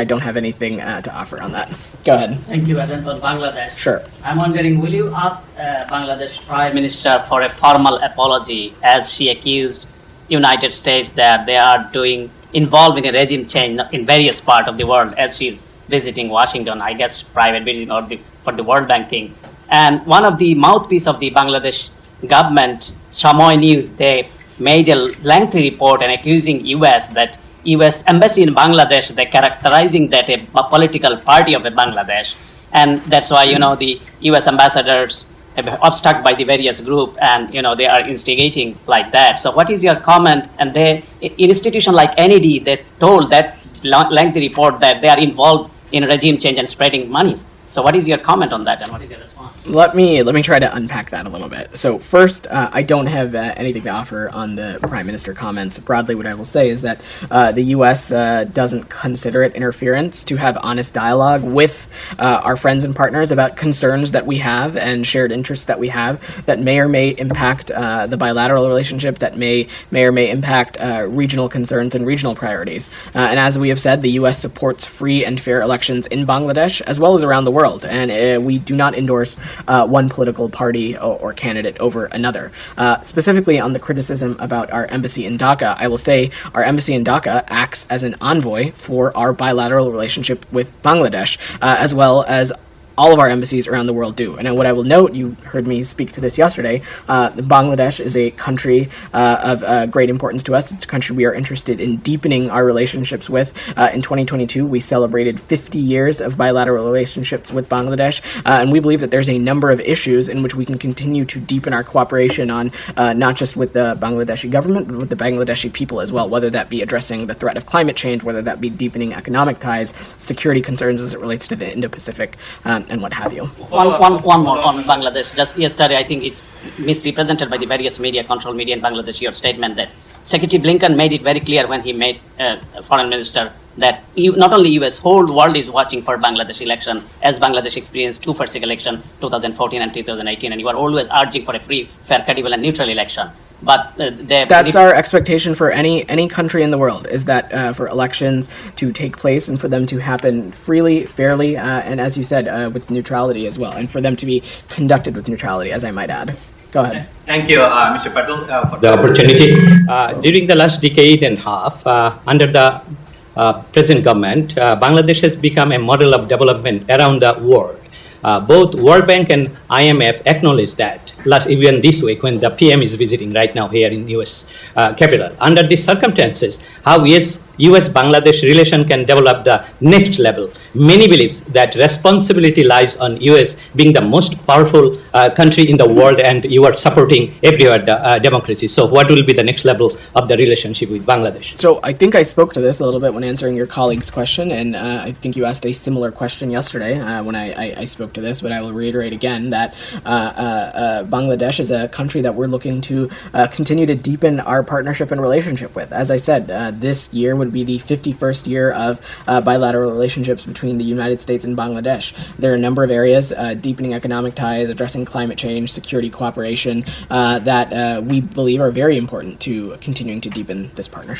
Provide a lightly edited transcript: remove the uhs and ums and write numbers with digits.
I don't have anything to offer on that. Go ahead. Thank you, Adan, for Bangladesh. Sure. I'm wondering, will you ask Bangladesh Prime Minister for a formal apology as she accused United States that they are involved in a regime change in various parts of the world as she's visiting Washington, I guess private visiting or for the World Bank thing. And one of the mouthpiece of the Bangladesh government, Samoy News, they made a lengthy report and accusing US that US embassy in Bangladesh, they're characterizing that a political party of Bangladesh. And that's why, the US ambassadors have been obstructed by the various group and, they are instigating like that. So what is your comment? And institution like NED, they told that lengthy report that they are involved in regime change and spreading monies. So what is your comment on that and what is your response? Let me try to unpack that a little bit. So first, I don't have anything to offer on the Prime Minister comments. Broadly, what I will say is that the U.S. Doesn't consider it interference to have honest dialogue with our friends and partners about concerns that we have and shared interests that we have that may or may impact the bilateral relationship, that may or may impact regional concerns and regional priorities. And as we have said, the U.S. supports free and fair elections in Bangladesh as well as around the world, and we do not endorse one political party or candidate over another. Specifically on the criticism about our embassy in Dhaka, I will say our embassy in Dhaka acts as an envoy for our bilateral relationship with Bangladesh, as well as all of our embassies around the world do. And what I will note, you heard me speak to this yesterday, Bangladesh is a country of great importance to us. It's a country we are interested in deepening our relationships with. In 2022, we celebrated 50 years of bilateral relationships with Bangladesh, and we believe that there's a number of issues in which we can continue to deepen our cooperation on, not just with the Bangladeshi government, but with the Bangladeshi people as well, whether that be addressing the threat of climate change, whether that be deepening economic ties, security concerns as it relates to the Indo-Pacific, and what have you. One more on Bangladesh. Just yesterday, I think it's misrepresented by the various media, control media in Bangladesh, your statement that Secretary Blinken made it very clear when he made foreign minister that not only US, whole world is watching for Bangladesh election as Bangladesh experienced two first election, 2014 and 2018, and you are always urging for a free, fair, credible and neutral election. But that's our expectation for any country in the world, is that for elections to take place and for them to happen freely, fairly, and as you said, with neutrality as well, and for them to be conducted with neutrality, as I might add. Go ahead. Thank you, Mr. Patel, for the opportunity. During the last decade and a half, under the present government, Bangladesh has become a model of development around the world. Both World Bank and IMF acknowledge that even this week when the PM is visiting right now here in US capital. Under these circumstances, how US-Bangladesh relation can develop the next level. Many believes that responsibility lies on US being the most powerful country in the world, and you are supporting everywhere the democracy. So what will be the next level of the relationship with Bangladesh? So I think I spoke to this a little bit when answering your colleague's question, and I think you asked a similar question yesterday when I spoke to this, but I will reiterate again that Bangladesh is a country that we're looking to continue to deepen our partnership and relationship with. As I said, this year would be the 51st year of bilateral relationships between the United States and Bangladesh. There are a number of areas, deepening economic ties, addressing climate change, security cooperation, that we believe are very important to continuing to deepen this partnership.